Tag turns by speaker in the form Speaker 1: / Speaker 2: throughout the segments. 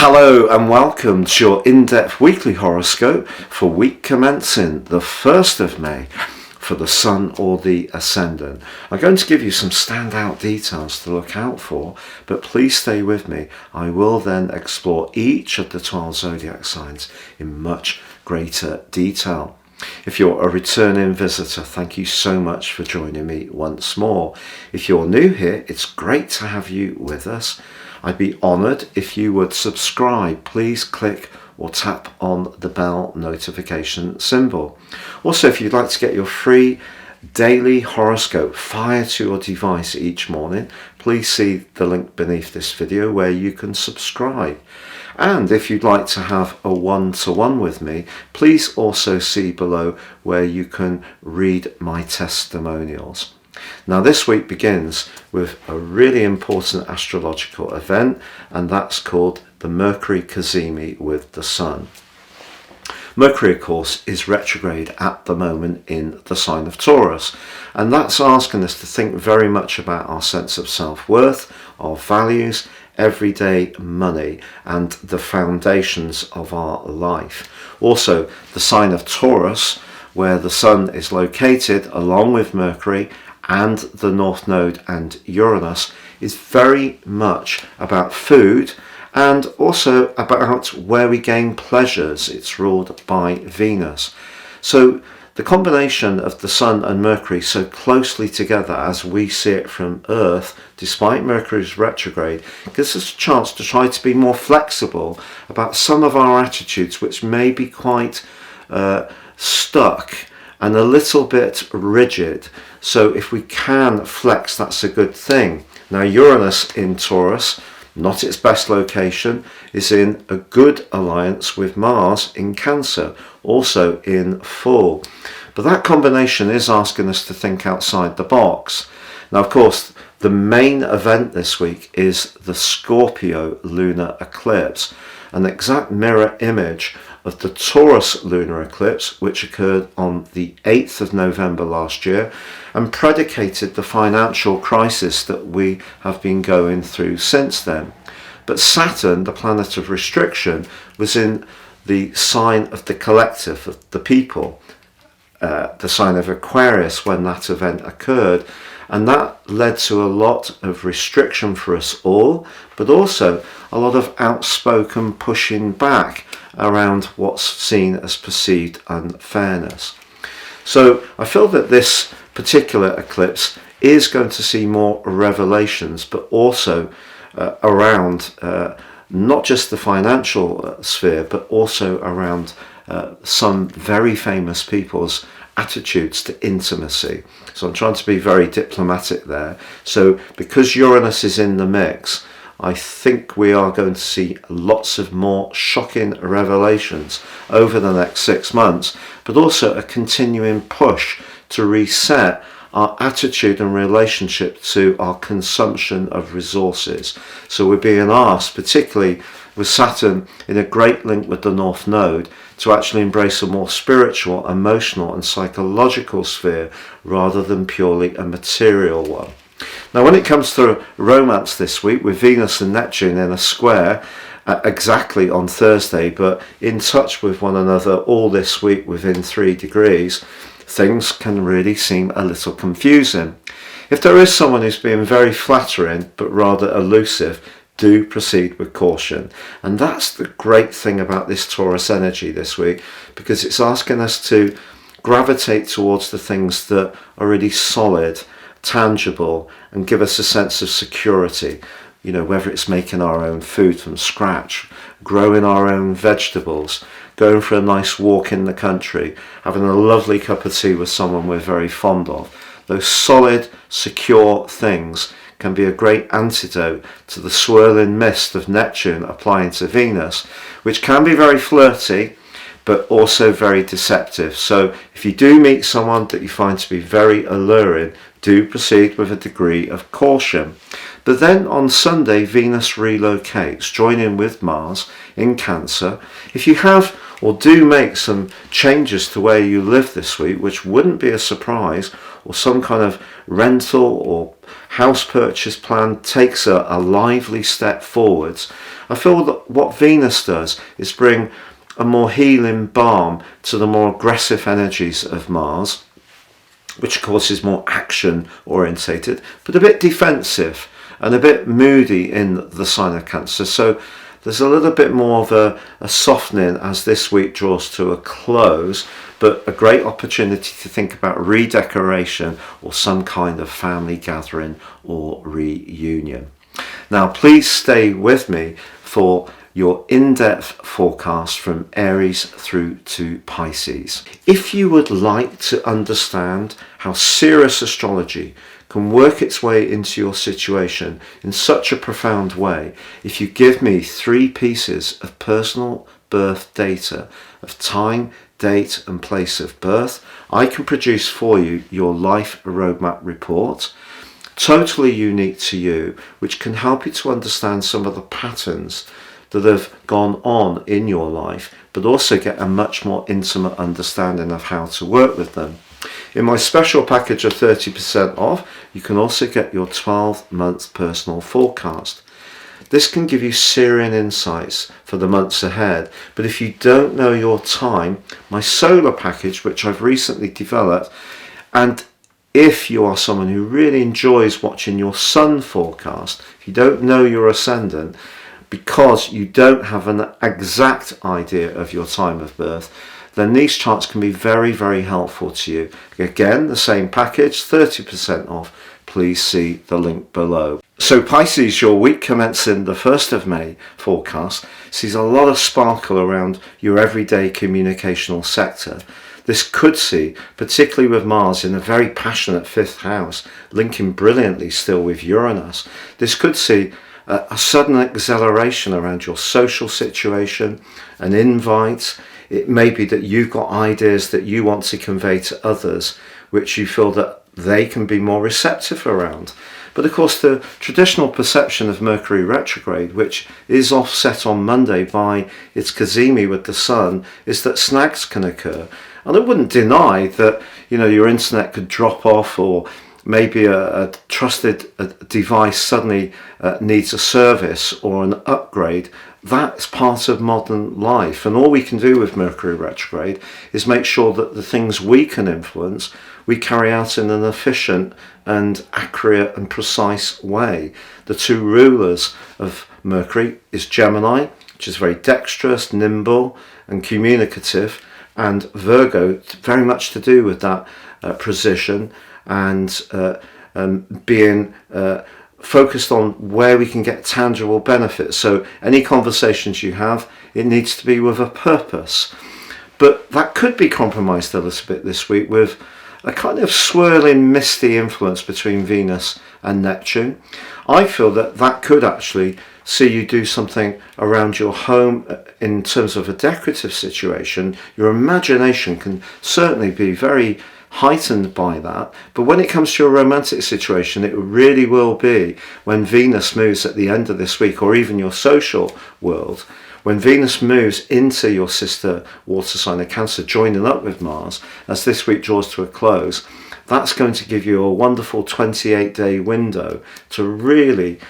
Speaker 1: Hello and welcome to your in-depth weekly horoscope for week commencing the 1st of May for the Sun or the Ascendant. I'm going to give you some standout details to look out for, but please stay with me. I will then explore each of the 12 zodiac signs in much greater detail. If you're a returning visitor, thank you so much for joining me once more. If you're new here, it's great to have you with us. I'd be honoured if you would subscribe. Please click or tap on the bell notification symbol. Also, if you'd like to get your free daily horoscope fired to your device each morning, please see the link beneath this video where you can subscribe. And if you'd like to have a one-to-one with me, please also see below where you can read my testimonials. Now this week begins with a really important astrological event, and that's called the Mercury cazimi with the Sun. Mercury, of course, is retrograde at the moment in the sign of Taurus, and that's asking us to think very much about our sense of self-worth, our values, everyday money, and the foundations of our life. Also, the sign of Taurus, where the Sun is located along with Mercury and the North Node and Uranus, is very much about food and also about where we gain pleasures. It's ruled by Venus. So the combination of the Sun and Mercury so closely together as we see it from Earth, despite Mercury's retrograde, gives us a chance to try to be more flexible about some of our attitudes, which may be quite stuck and a little bit rigid. So if we can flex, that's a good thing. Now Uranus in Taurus, not its best location, is in a good alliance with Mars in Cancer, also in full. But that combination is asking us to think outside the box. Now, of course, the main event this week is the Scorpio lunar eclipse, an exact mirror image of the Taurus lunar eclipse, which occurred on the 8th of November last year and predicated the financial crisis that we have been going through since then. But Saturn, the planet of restriction, was in the sign of the collective, of the people, the sign of Aquarius when that event occurred. And that led to a lot of restriction for us all, but also a lot of outspoken pushing back around what's seen as perceived unfairness. So I feel that this particular eclipse is going to see more revelations, but also around not just the financial sphere, but also around some very famous people's attitudes to intimacy. So I'm trying to be very diplomatic there. So because Uranus is in the mix, I think we are going to see lots of more shocking revelations over the next 6 months, but also a continuing push to reset our attitude and relationship to our consumption of resources. So we're being asked, particularly with Saturn in a great link with the North Node, to actually embrace a more spiritual, emotional and psychological sphere rather than purely a material one. Now when it comes to romance this week, with Venus and Neptune in a square exactly on Thursday, but in touch with one another all this week within 3 degrees, things can really seem a little confusing. If there is someone who's being very flattering but rather elusive, do proceed with caution. And that's the great thing about this Taurus energy this week, because it's asking us to gravitate towards the things that are really solid, tangible, and give us a sense of security. You know, whether it's making our own food from scratch, growing our own vegetables, going for a nice walk in the country, having a lovely cup of tea with someone we're very fond of. Those solid, secure things can be a great antidote to the swirling mist of Neptune applying to Venus, which can be very flirty, but also very deceptive. So if you do meet someone that you find to be very alluring, do proceed with a degree of caution. But then on Sunday, Venus relocates, joining with Mars in Cancer. If you have or do make some changes to where you live this week, which wouldn't be a surprise, or some kind of rental or house purchase plan takes a lively step forwards, I feel that what Venus does is bring a more healing balm to the more aggressive energies of Mars, which of course is more action orientated, but a bit defensive and a bit moody in the sign of Cancer. So there's a little bit more of a softening as this week draws to a close, but a great opportunity to think about redecoration or some kind of family gathering or reunion. Now, please stay with me for your in-depth forecast from Aries through to Pisces. If you would like to understand how Sirius astrology can work its way into your situation in such a profound way, if you give me 3 pieces of personal birth data of time, date and place of birth, I can produce for you your life roadmap report, totally unique to you, which can help you to understand some of the patterns that have gone on in your life, but also get a much more intimate understanding of how to work with them. In my special package of 30% off, you can also get your 12-month personal forecast. This can give you Sirian insights for the months ahead, but if you don't know your time, my solar package, which I've recently developed, and if you are someone who really enjoys watching your sun forecast, if you don't know your ascendant, because you don't have an exact idea of your time of birth, then these charts can be very, very helpful to you. Again, the same package, 30% off. Please see the link below. So Pisces, your week commencing the 1st of May forecast sees a lot of sparkle around your everyday communicational sector. This could see, particularly with Mars in a very passionate 5th house, linking brilliantly still with Uranus, this could see a sudden acceleration around your social situation, an invite. It may be that you've got ideas that you want to convey to others, which you feel that they can be more receptive around. But of course, the traditional perception of Mercury retrograde, which is offset on Monday by its cazimi with the Sun, is that snags can occur. And I wouldn't deny that, your internet could drop off, or maybe a trusted device suddenly needs a service or an upgrade. That's part of modern life, and all we can do with Mercury retrograde is make sure that the things we can influence we carry out in an efficient and accurate and precise way. The 2 rulers of Mercury is Gemini, which is very dexterous, nimble and communicative, and Virgo, very much to do with that precision and being focused on where we can get tangible benefits. So any conversations you have, it needs to be with a purpose. But that could be compromised a little bit this week with a kind of swirling, misty influence between Venus and Neptune. I feel that that could actually see you do something around your home in terms of a decorative situation. Your imagination can certainly be very heightened by that, but when it comes to a romantic situation, it really will be when Venus moves at the end of this week, or even your social world, when Venus moves into your sister water sign of Cancer, joining up with Mars as this week draws to a close. That's going to give you a wonderful 28-day window to really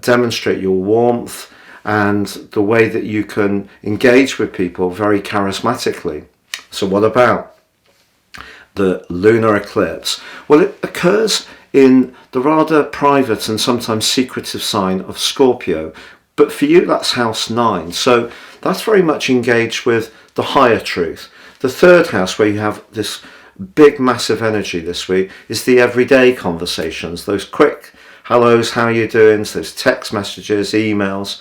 Speaker 1: demonstrate your warmth and the way that you can engage with people very charismatically. So what about the lunar eclipse? Well, it occurs in the rather private and sometimes secretive sign of Scorpio, but for you that's house 9, so that's very much engaged with the higher truth. The 3rd house, where you have this big massive energy this week, is the everyday conversations, those quick hellos, how you doing, those text messages, emails,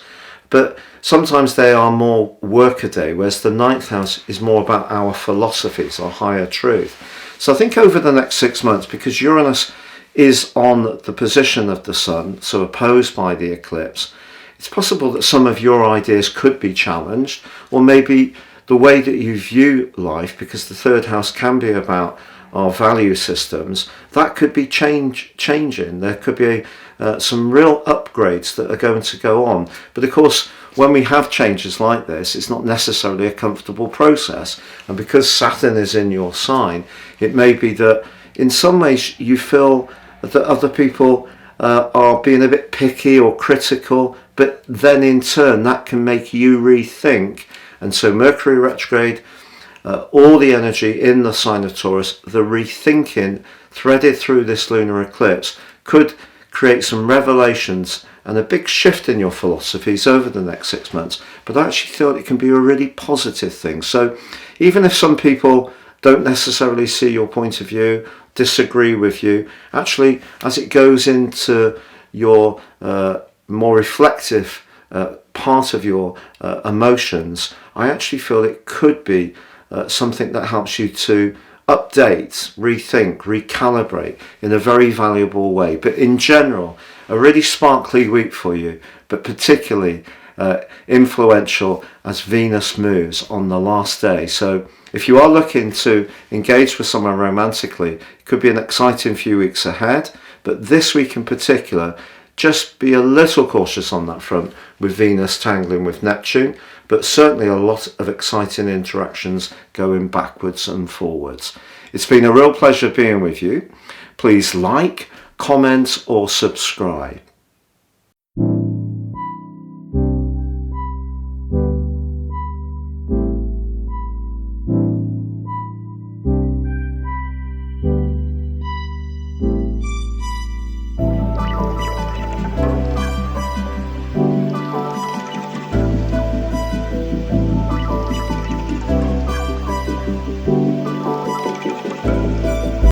Speaker 1: but sometimes they are more workaday, whereas the 9th house is more about our philosophies, our higher truth. So I think over the next 6 months, because Uranus is on the position of the Sun, so opposed by the eclipse, it's possible that some of your ideas could be challenged, or maybe the way that you view life, because the 3rd house can be about our value systems, that could be changing. There could be some real upgrades that are going to go on. But of course, when we have changes like this, it's not necessarily a comfortable process. And because Saturn is in your sign, it may be that in some ways you feel that other people are being a bit picky or critical, but then in turn that can make you rethink. And so Mercury retrograde, all the energy in the sign of Taurus, the rethinking threaded through this lunar eclipse could create some revelations and a big shift in your philosophies over the next 6 months. But I actually feel it can be a really positive thing. So even if some people don't necessarily see your point of view, disagree with you, actually as it goes into your more reflective part of your emotions, I actually feel it could be something that helps you to update, rethink, recalibrate in a very valuable way. But in general, a really sparkly week for you, but particularly influential as Venus moves on the last day. So if you are looking to engage with someone romantically, it could be an exciting few weeks ahead, but this week in particular, just be a little cautious on that front with Venus tangling with Neptune, but certainly a lot of exciting interactions going backwards and forwards. It's been a real pleasure being with you. Please like, comment or subscribe.